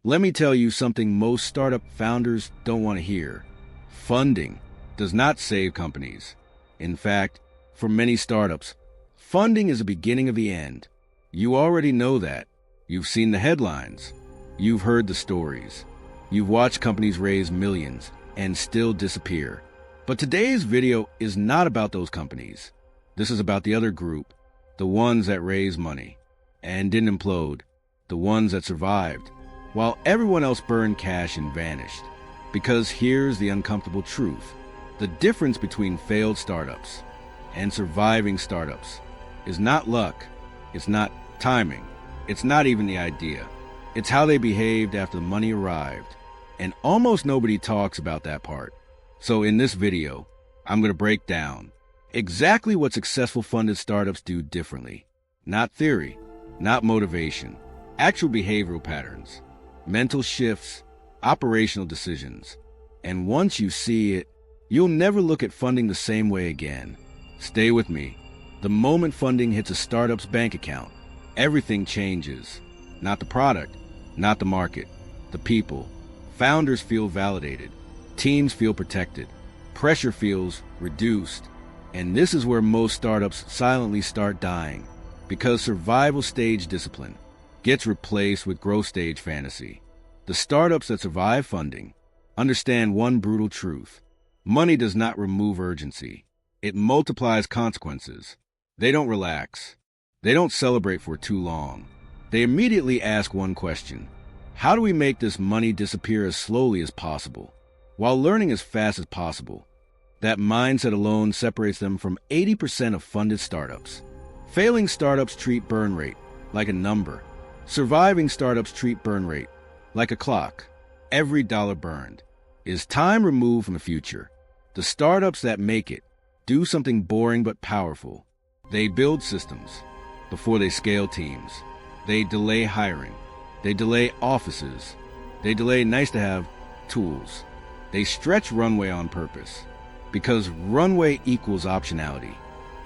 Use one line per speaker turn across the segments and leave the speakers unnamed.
Let me tell you something most startup founders don't want to hear. Funding does not save companies. In fact, for many startups, funding is the beginning of the end. You already know that. You've seen the headlines. You've heard the stories. You've watched companies raise millions and still disappear. But today's video is not about those companies. This is about the other group, the ones that raised money and didn't implode, the ones that survived, while everyone else burned cash and vanished. Because here's the uncomfortable truth. The difference between failed startups and surviving startups is not luck, it's not timing, it's not even the idea. It's how they behaved after the money arrived. And almost nobody talks about that part. So in this video, I'm going to break down exactly what successful funded startups do differently. Not theory, not motivation, actual behavioral patterns, mental shifts, operational decisions. And once you see it, you'll never look at funding the same way again. Stay with me. The moment funding hits a startup's bank account, everything changes. Not the product, not the market, the people. Founders feel validated. Teams feel protected. Pressure feels reduced. And this is where most startups silently start dying, because survival stage discipline gets replaced with growth stage fantasy. The startups that survive funding understand one brutal truth. Money does not remove urgency. It multiplies consequences. They don't relax. They don't celebrate for too long. They immediately ask one question. How do we make this money disappear as slowly as possible, while learning as fast as possible? That mindset alone separates them from 80% of funded startups. Failing startups treat burn rate like a number. Surviving startups treat burn rate like a clock. Every dollar burned is time removed from the future. The startups that make it do something boring but powerful. They build systems before they scale teams. They delay hiring. They delay offices. They delay nice-to-have tools. They stretch runway on purpose, because runway equals optionality,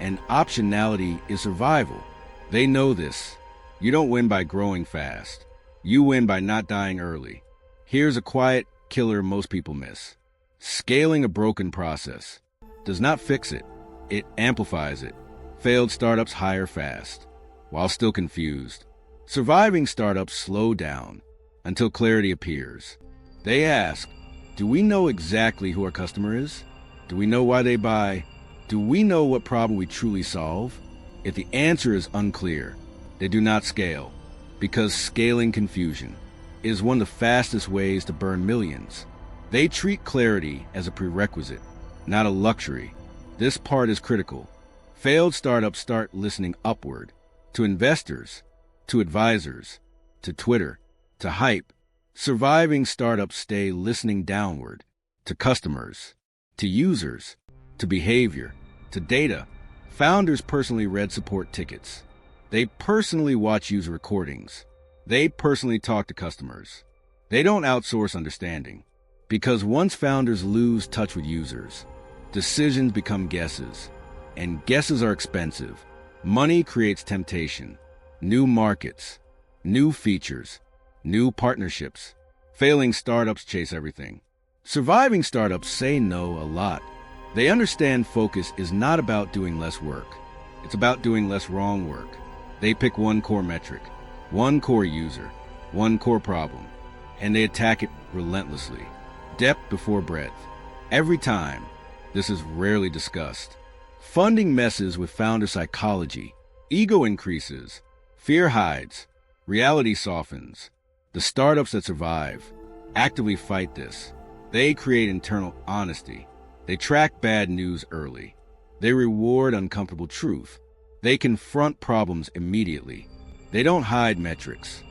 and optionality is survival. They know this. You don't win by growing fast. You win by not dying early. Here's a quiet killer most people miss. Scaling a broken process does not fix it. It amplifies it. Failed startups hire fast, while still confused. Surviving startups slow down until clarity appears. They ask, do we know exactly who our customer is? Do we know why they buy? Do we know what problem we truly solve? If the answer is unclear, they do not scale, because scaling confusion is one of the fastest ways to burn millions. They treat clarity as a prerequisite, not a luxury. This part is critical. Failed startups start listening upward, to investors, to advisors, to Twitter, to hype. Surviving startups stay listening downward, to customers, to users, to behavior, to data. Founders personally read support tickets. They personally watch user recordings. They personally talk to customers. They don't outsource understanding, because once founders lose touch with users, decisions become guesses, and guesses are expensive. Money creates temptation. New markets, new features, new partnerships. Failing startups chase everything. Surviving startups say no a lot. They understand focus is not about doing less work. It's about doing less wrong work. They pick one core metric, one core user, one core problem, and they attack it relentlessly. Depth before breadth. Every time. This is rarely discussed. Funding messes with founder psychology. Ego increases. Fear hides. Reality softens. The startups that survive actively fight this. They create internal honesty. They track bad news early. They reward uncomfortable truth. They confront problems immediately. They don't hide metrics.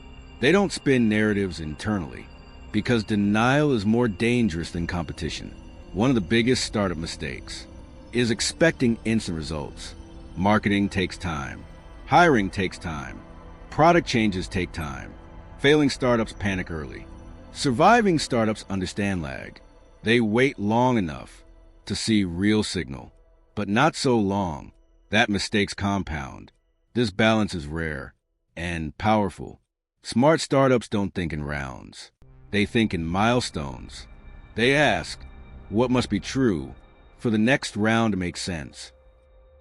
They don't spin narratives internally, because denial is more dangerous than competition. One of the biggest startup mistakes is expecting instant results. Marketing takes time. Hiring takes time. Product changes take time. Failing startups panic early. Surviving startups understand lag. They wait long enough to see real signal, but not so long that mistakes compound. This balance is rare and powerful. Smart startups don't think in rounds. They think in milestones. They ask, what must be true for the next round to make sense?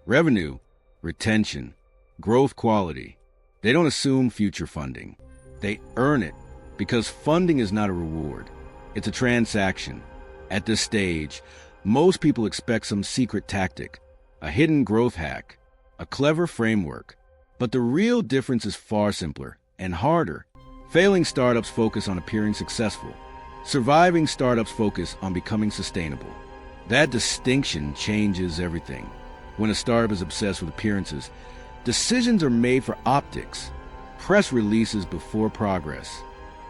Revenue, retention, growth quality. They don't assume future funding. They earn it because funding is not a reward. It's a transaction. At this stage, most people expect some secret tactic, a hidden growth hack, a clever framework. But the real difference is far simpler and harder. Failing startups focus on appearing successful. Surviving startups focus on becoming sustainable. That distinction changes everything. When a startup is obsessed with appearances, decisions are made for optics, press releases before progress,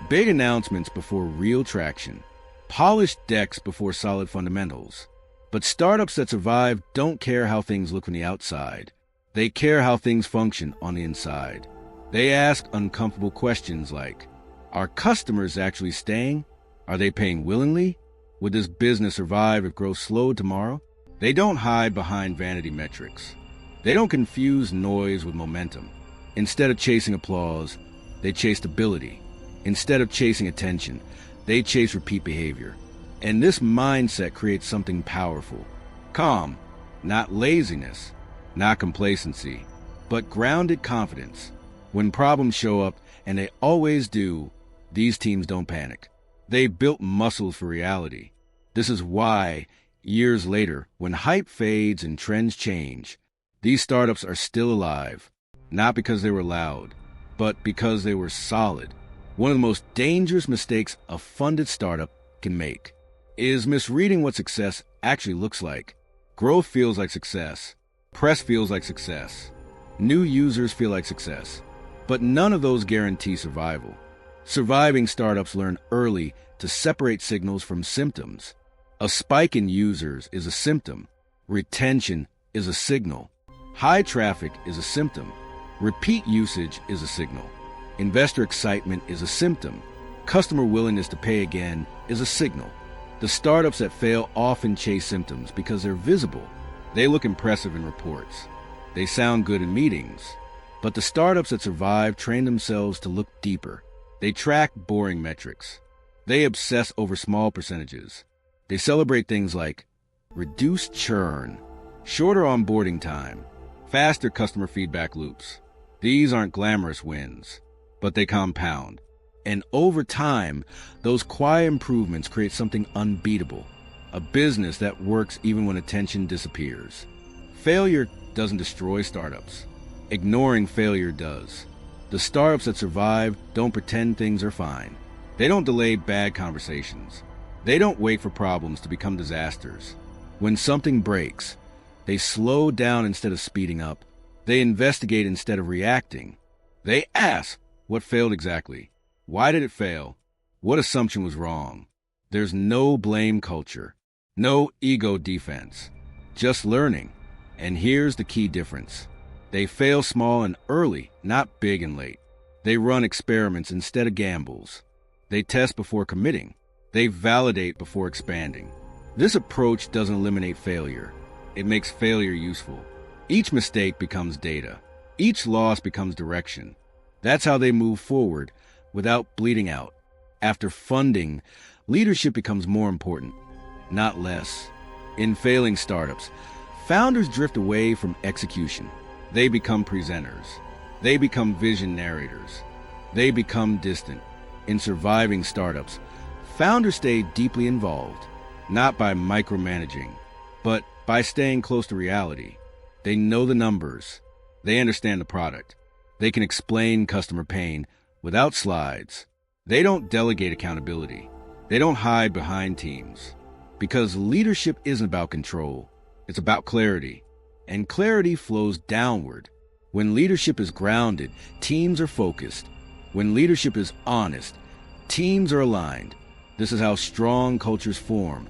big announcements before real traction, polished decks before solid fundamentals. But startups that survive don't care how things look from the outside. They care how things function on the inside. They ask uncomfortable questions like, are customers actually staying? Are they paying willingly? Would this business survive if growth slowed tomorrow? They don't hide behind vanity metrics. They don't confuse noise with momentum. Instead of chasing applause, they chase stability. Instead of chasing attention, they chase repeat behavior. And this mindset creates something powerful. Calm, not laziness, not complacency, but grounded confidence. When problems show up, and they always do, these teams don't panic. They've built muscles for reality. This is why, years later, when hype fades and trends change, these startups are still alive, not because they were loud, but because they were solid. One of the most dangerous mistakes a funded startup can make is misreading what success actually looks like. Growth feels like success. Press feels like success. New users feel like success. But none of those guarantee survival. Surviving startups learn early to separate signals from symptoms. A spike in users is a symptom. Retention is a signal. High traffic is a symptom. Repeat usage is a signal. Investor excitement is a symptom. Customer willingness to pay again is a signal. The startups that fail often chase symptoms because they're visible. They look impressive in reports. They sound good in meetings. But the startups that survive train themselves to look deeper. They track boring metrics. They obsess over small percentages. They celebrate things like reduced churn, shorter onboarding time, faster customer feedback loops. These aren't glamorous wins, but they compound. And over time, those quiet improvements create something unbeatable. A business that works even when attention disappears. Failure doesn't destroy startups. Ignoring failure does. The startups that survive don't pretend things are fine. They don't delay bad conversations. They don't wait for problems to become disasters. When something breaks, they slow down instead of speeding up. They investigate instead of reacting. They ask, what failed exactly? Why did it fail? What assumption was wrong? There's no blame culture. No ego defense, just learning. And here's the key difference. They fail small and early, not big and late. They run experiments instead of gambles. They test before committing. They validate before expanding. This approach doesn't eliminate failure. It makes failure useful. Each mistake becomes data. Each loss becomes direction. That's how they move forward without bleeding out. After funding, leadership becomes more important, not less. In failing startups, founders drift away from execution. They become presenters. They become vision narrators. They become distant. In surviving startups, founders stay deeply involved, not by micromanaging, but by staying close to reality. They know the numbers. They understand the product. They can explain customer pain without slides. They don't delegate accountability. They don't hide behind teams. Because leadership isn't about control. It's about clarity. And clarity flows downward. When leadership is grounded, teams are focused. When leadership is honest, teams are aligned. This is how strong cultures form,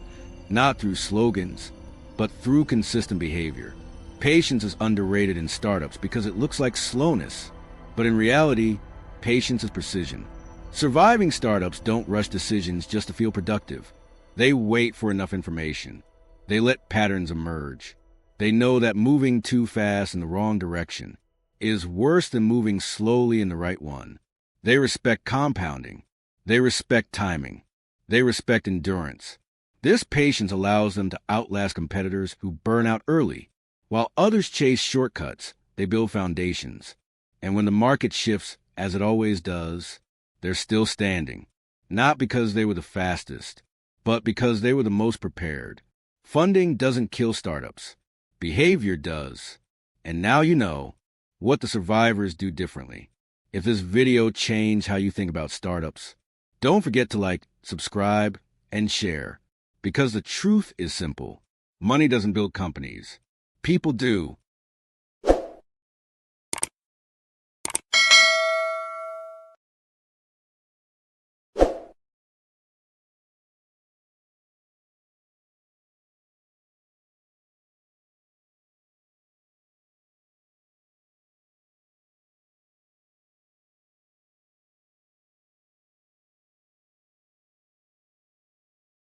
not through slogans, but through consistent behavior. Patience is underrated in startups because it looks like slowness. But in reality, patience is precision. Surviving startups don't rush decisions just to feel productive. They wait for enough information. They let patterns emerge. They know that moving too fast in the wrong direction is worse than moving slowly in the right one. They respect compounding. They respect timing. They respect endurance. This patience allows them to outlast competitors who burn out early. While others chase shortcuts, they build foundations. And when the market shifts, as it always does, they're still standing. Not because they were the fastest, but because they were the most prepared. Funding doesn't kill startups. Behavior does. And now you know what the survivors do differently. If this video changed how you think about startups, don't forget to like, subscribe, and share. Because the truth is simple. Money doesn't build companies. People do.